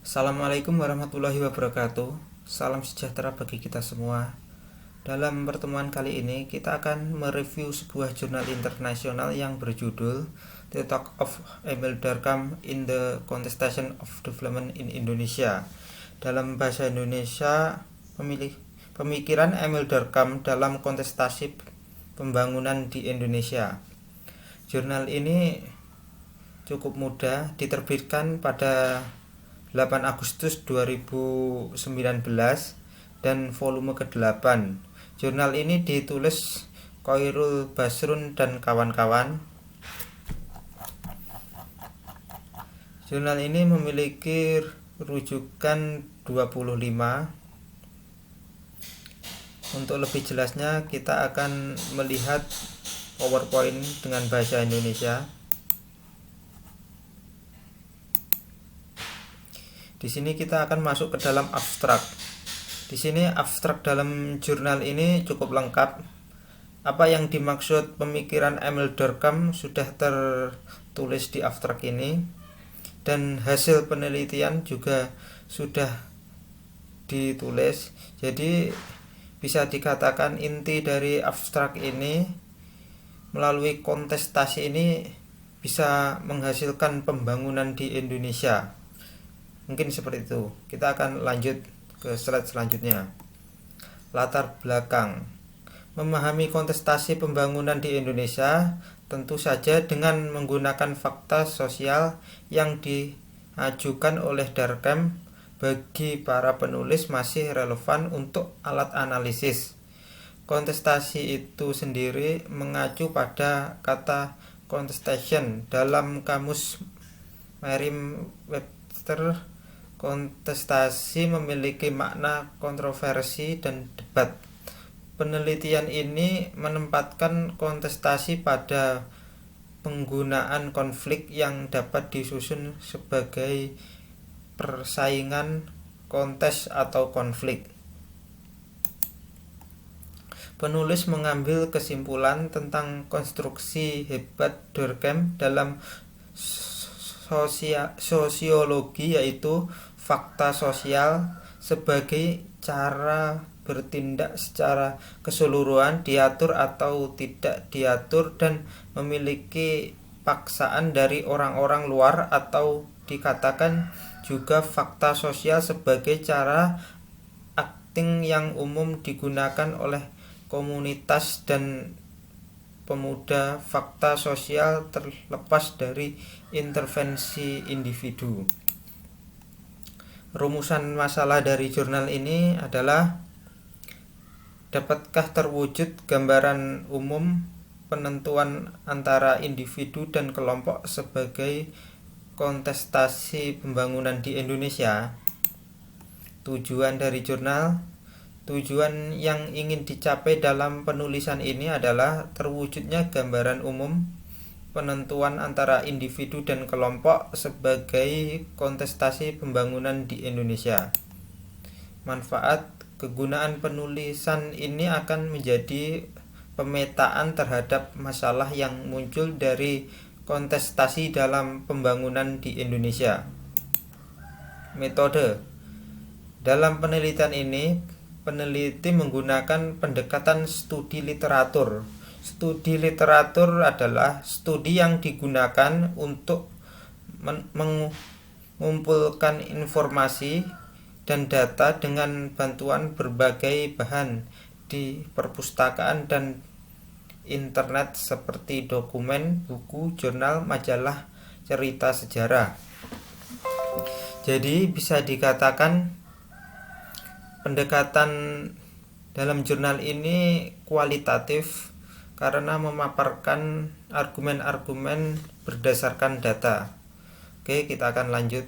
Assalamualaikum warahmatullahi wabarakatuh. Salam sejahtera bagi kita semua. Dalam pertemuan kali ini kita akan mereview sebuah jurnal internasional yang berjudul The Talk of Emil Durkheim in the Contestation of Development in Indonesia. Dalam bahasa Indonesia, pemikiran Emil Durkheim dalam kontestasi pembangunan di Indonesia. Jurnal ini cukup mudah, diterbitkan pada 8 Agustus 2019 dan volume ke-8. Jurnal ini ditulis Khoirul Basrun dan kawan-kawan. Jurnal ini memiliki rujukan 25. Untuk lebih jelasnya kita akan melihat PowerPoint dengan bahasa Indonesia. Di sini kita akan masuk ke dalam abstrak. Di sini abstrak dalam jurnal ini cukup lengkap. Apa yang dimaksud pemikiran Emil Durkheim sudah tertulis di abstrak ini, dan hasil penelitian juga sudah ditulis. Jadi bisa dikatakan inti dari abstrak ini melalui kontestasi ini bisa menghasilkan pembangunan di Indonesia. Mungkin seperti itu. Kita akan lanjut ke slide selanjutnya. Latar belakang. Memahami kontestasi pembangunan di Indonesia tentu saja dengan menggunakan fakta sosial yang diajukan oleh Durkheim bagi para penulis masih relevan untuk alat analisis. Kontestasi itu sendiri mengacu pada kata contestation dalam kamus Merriam-Webster. Kontestasi memiliki makna kontroversi dan debat. Penelitian ini menempatkan kontestasi pada penggunaan konflik yang dapat disusun sebagai persaingan, kontes atau konflik. Penulis mengambil kesimpulan tentang konstruksi hebat Durkheim dalam sosiologi, yaitu fakta sosial sebagai cara bertindak secara keseluruhan, diatur atau tidak diatur, dan memiliki paksaan dari orang-orang luar, atau dikatakan juga fakta sosial sebagai cara acting yang umum digunakan oleh komunitas dan pemuda. Fakta sosial terlepas dari intervensi individu. Rumusan masalah dari jurnal ini adalah: dapatkah terwujud gambaran umum penentuan antara individu dan kelompok sebagai kontestasi pembangunan di Indonesia? Tujuan dari jurnal. Tujuan yang ingin dicapai dalam penulisan ini adalah terwujudnya gambaran umum penentuan antara individu dan kelompok sebagai kontestasi pembangunan di Indonesia. Manfaat. Kegunaan penulisan ini akan menjadi pemetaan terhadap masalah yang muncul dari kontestasi dalam pembangunan di Indonesia. Metode. Dalam penelitian ini, peneliti menggunakan pendekatan studi literatur. Studi literatur adalah studi yang digunakan untuk mengumpulkan informasi dan data dengan bantuan berbagai bahan di perpustakaan dan internet seperti dokumen, buku, jurnal, majalah, cerita sejarah. Jadi bisa dikatakan pendekatan dalam jurnal ini kualitatif karena memaparkan argumen-argumen berdasarkan data. Oke, kita akan lanjut.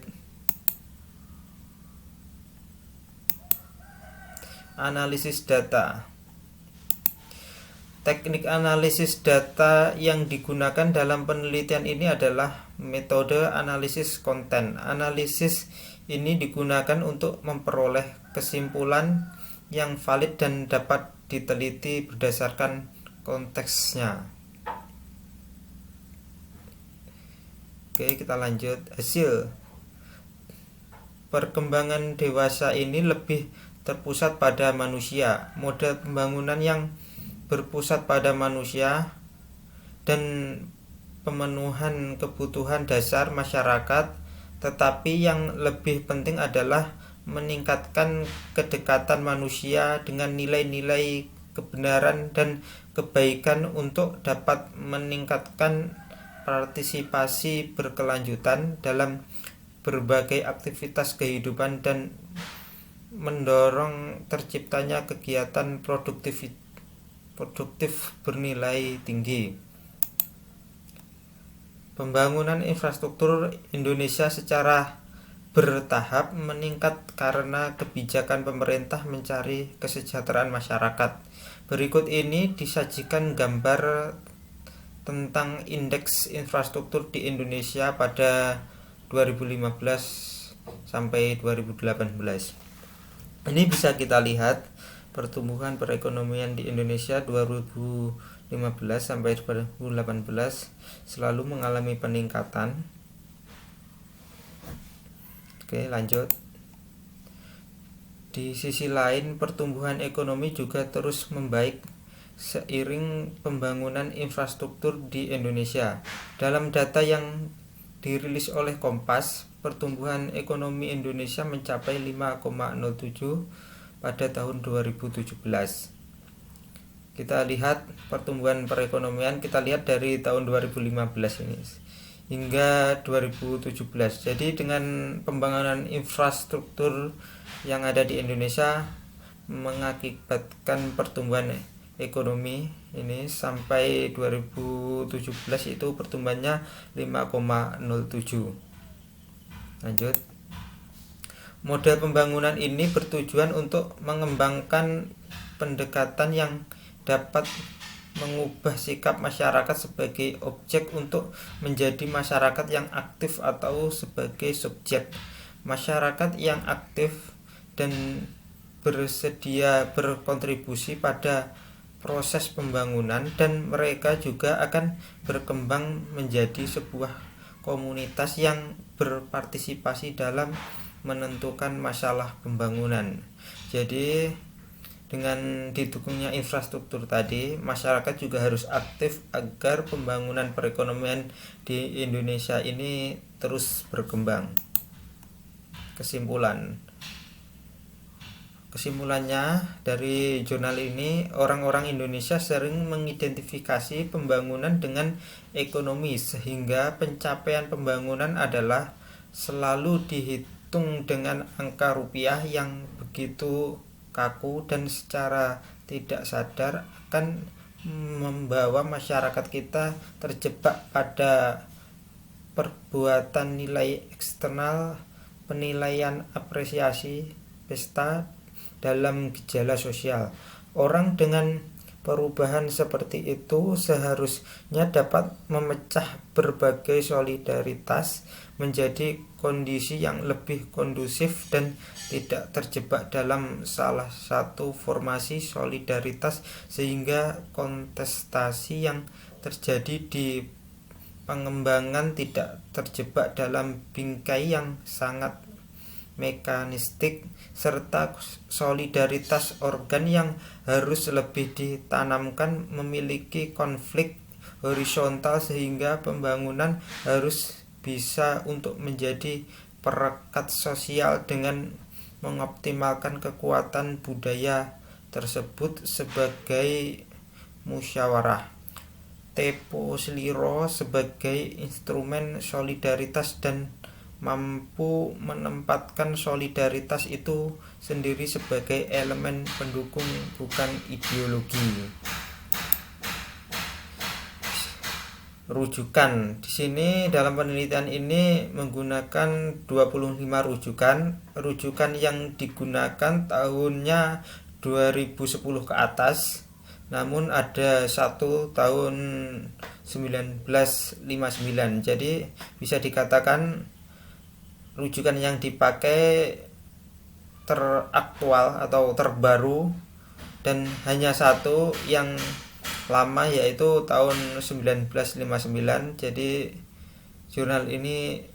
Analisis data. Teknik analisis data yang digunakan dalam penelitian ini adalah metode analisis konten. Analisis ini digunakan untuk memperoleh kesimpulan yang valid dan dapat diteliti berdasarkan konteksnya. Oke, kita lanjut. Hasil. perkembangan dewasa ini lebih terpusat pada manusia. Model pembangunan yang berpusat pada manusia dan pemenuhan kebutuhan dasar masyarakat, tetapi yang lebih penting adalah meningkatkan kedekatan manusia dengan nilai-nilai kebenaran dan kebaikan untuk dapat meningkatkan partisipasi berkelanjutan dalam berbagai aktivitas kehidupan dan mendorong terciptanya kegiatan produktif bernilai tinggi. Pembangunan infrastruktur Indonesia secara bertahap meningkat karena kebijakan pemerintah mencari kesejahteraan masyarakat. Berikut ini disajikan gambar tentang indeks infrastruktur di Indonesia pada 2015 sampai 2018. Ini bisa kita lihat pertumbuhan perekonomian di Indonesia 2015 sampai 2018 selalu mengalami peningkatan. Oke, lanjut. Di sisi lain, pertumbuhan ekonomi juga terus membaik seiring pembangunan infrastruktur di Indonesia. Dalam data yang dirilis oleh Kompas, pertumbuhan ekonomi Indonesia mencapai 5,07 pada tahun 2017. Kita lihat pertumbuhan perekonomian, kita lihat dari tahun 2015 ini hingga 2017. Jadi dengan pembangunan infrastruktur yang ada di Indonesia mengakibatkan pertumbuhan ekonomi ini sampai 2017 itu pertumbuhannya 5,07. Lanjut. Model pembangunan ini bertujuan untuk mengembangkan pendekatan yang dapat mengubah sikap masyarakat sebagai objek untuk menjadi masyarakat yang aktif atau sebagai subjek. Masyarakat yang aktif dan bersedia berkontribusi pada proses pembangunan, dan mereka juga akan berkembang menjadi sebuah komunitas yang berpartisipasi dalam menentukan masalah pembangunan. Jadi dengan didukungnya infrastruktur tadi, masyarakat juga harus aktif agar pembangunan perekonomian di Indonesia ini terus berkembang. Kesimpulannya dari jurnal ini, orang-orang Indonesia sering mengidentifikasi pembangunan dengan ekonomi, sehingga pencapaian pembangunan adalah selalu dihitung dengan angka rupiah yang begitu kaku dan secara tidak sadar akan membawa masyarakat kita terjebak pada perbuatan nilai eksternal, penilaian apresiasi, pesta dalam gejala sosial. Orang dengan perubahan seperti itu seharusnya dapat memecah berbagai solidaritas menjadi kondisi yang lebih kondusif dan tidak terjebak dalam salah satu formasi solidaritas, sehingga kontestasi yang terjadi di pengembangan tidak terjebak dalam bingkai yang sangat mekanistik, serta solidaritas organ yang harus lebih ditanamkan memiliki konflik horizontal, sehingga pembangunan harus bisa untuk menjadi perekat sosial dengan mengoptimalkan kekuatan budaya tersebut sebagai musyawarah, tempo sliro sebagai instrumen solidaritas, dan mampu menempatkan solidaritas itu sendiri sebagai elemen pendukung, bukan ideologi. Rujukan di sini dalam penelitian ini menggunakan 25 rujukan yang digunakan tahunnya 2010 ke atas, namun ada satu tahun 1959. Jadi bisa dikatakan rujukan yang dipakai teraktual atau terbaru, dan hanya satu yang lama yaitu tahun 1959. Jadi jurnal ini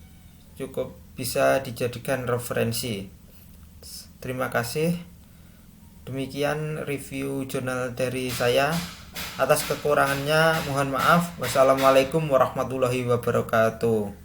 cukup bisa dijadikan referensi. Terima kasih. Demikian review jurnal dari saya. Atas kekurangannya mohon maaf. Wassalamualaikum warahmatullahi wabarakatuh.